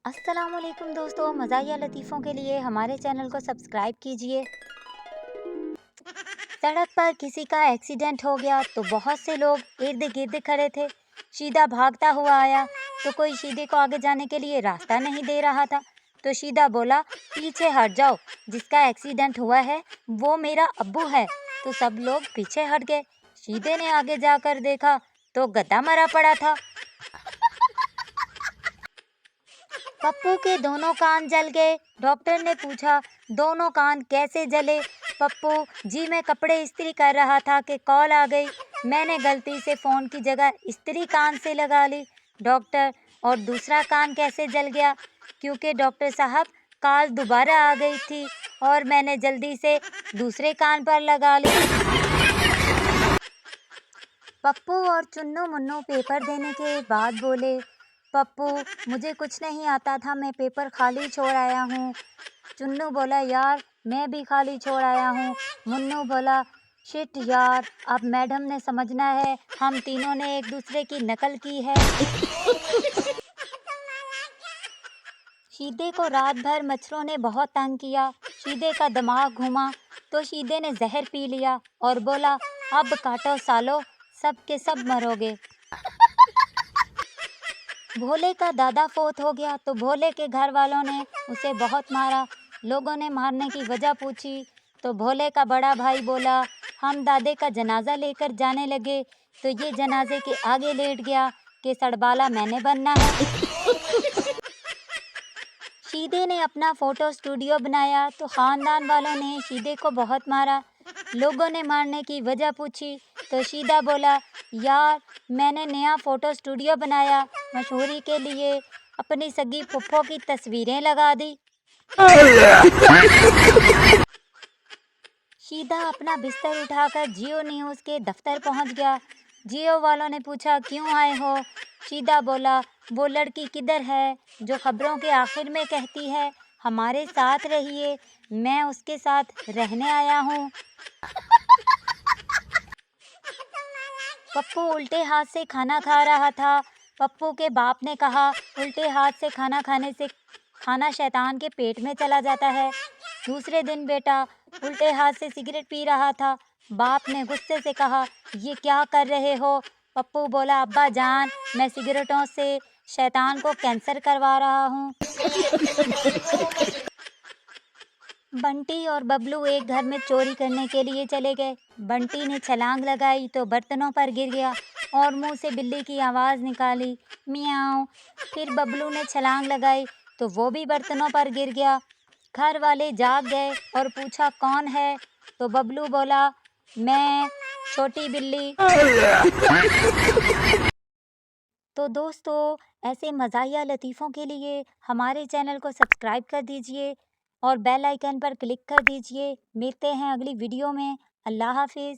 अस्सलाम वालेकुम दोस्तों, मज़ाहिया लतीफ़ों के लिए हमारे चैनल को सब्सक्राइब कीजिए। सड़क पर किसी का एक्सीडेंट हो गया तो बहुत से लोग इर्द गिर्द खड़े थे। शीदा भागता हुआ आया तो कोई शीदे को आगे जाने के लिए रास्ता नहीं दे रहा था। तो शीदा बोला, पीछे हट जाओ, जिसका एक्सीडेंट हुआ है वो मेरा अब्बू है। तो सब लोग पीछे हट गए। शीदे ने आगे जाकर देखा तो गधा मरा पड़ा था। पप्पू के दोनों कान जल गए। डॉक्टर ने पूछा, दोनों कान कैसे जले? पप्पू, जी मैं कपड़े इस्त्री कर रहा था कि कॉल आ गई। मैंने गलती से फ़ोन की जगह इस्त्री कान से लगा ली। डॉक्टर, और दूसरा कान कैसे जल गया? क्योंकि डॉक्टर साहब, कॉल दोबारा आ गई थी और मैंने जल्दी से दूसरे कान पर लगा ली। पप्पू और चुन्नू मुन्नू पेपर देने के बाद बोले, पप्पू, मुझे कुछ नहीं आता था, मैं पेपर खाली छोड़ आया हूँ। चुन्नू बोला, यार मैं भी खाली छोड़ आया हूँ। मुन्नू बोला, शिट यार, अब मैडम ने समझना है हम तीनों ने एक दूसरे की नकल की है। शीदे को रात भर मच्छरों ने बहुत तंग किया। शीदे का दिमाग घुमा तो शीदे ने जहर पी लिया और बोला, अब काटो सालो, सब के सब मरोगे। भोले का दादा फोत हो गया तो भोले के घर वालों ने उसे बहुत मारा। लोगों ने मारने की वजह पूछी तो भोले का बड़ा भाई बोला, हम दादे का जनाजा लेकर जाने लगे तो ये जनाजे के आगे लेट गया कि सड़बाला मैंने बनना है। शीदे ने अपना फोटो स्टूडियो बनाया तो खानदान वालों ने शीदे को बहुत मारा। लोगों ने मारने की वजह पूछी तो शीदा बोला, यार मैंने नया फोटो स्टूडियो बनाया, मशहूरी के लिए अपनी सगी फुफ्फो की तस्वीरें लगा दी। शीदा अपना बिस्तर उठाकर जियो न्यूज़ के दफ्तर पहुंच गया। जियो वालों ने पूछा, क्यों आए हो? शीदा बोला, वो लड़की किधर है जो खबरों के आखिर में कहती है हमारे साथ रहिए, मैं उसके साथ रहने आया हूँ। पप्पू उल्टे हाथ से खाना खा रहा था। पप्पू के बाप ने कहा, उल्टे हाथ से खाना खाने से खाना शैतान के पेट में चला जाता है। दूसरे दिन बेटा उल्टे हाथ से सिगरेट पी रहा था। बाप ने गुस्से से कहा, ये क्या कर रहे हो? पप्पू बोला, अब्बा जान, मैं सिगरेटों से शैतान को कैंसर करवा रहा हूँ। बंटी और बबलू एक घर में चोरी करने के लिए चले गए। बंटी ने छलांग लगाई तो बर्तनों पर गिर गया और मुंह से बिल्ली की आवाज़ निकाली, मियाऊं। फिर बबलू ने छलांग लगाई तो वो भी बर्तनों पर गिर गया। घर वाले जाग गए और पूछा, कौन है? तो बबलू बोला, मैं, छोटी बिल्ली। तो दोस्तों, ऐसे मज़ाहिया लतीफ़ों के लिए हमारे चैनल को सब्सक्राइब कर दीजिए और बेल आइकन पर क्लिक कर दीजिए। मिलते हैं अगली वीडियो में। अल्लाह हाफिज़।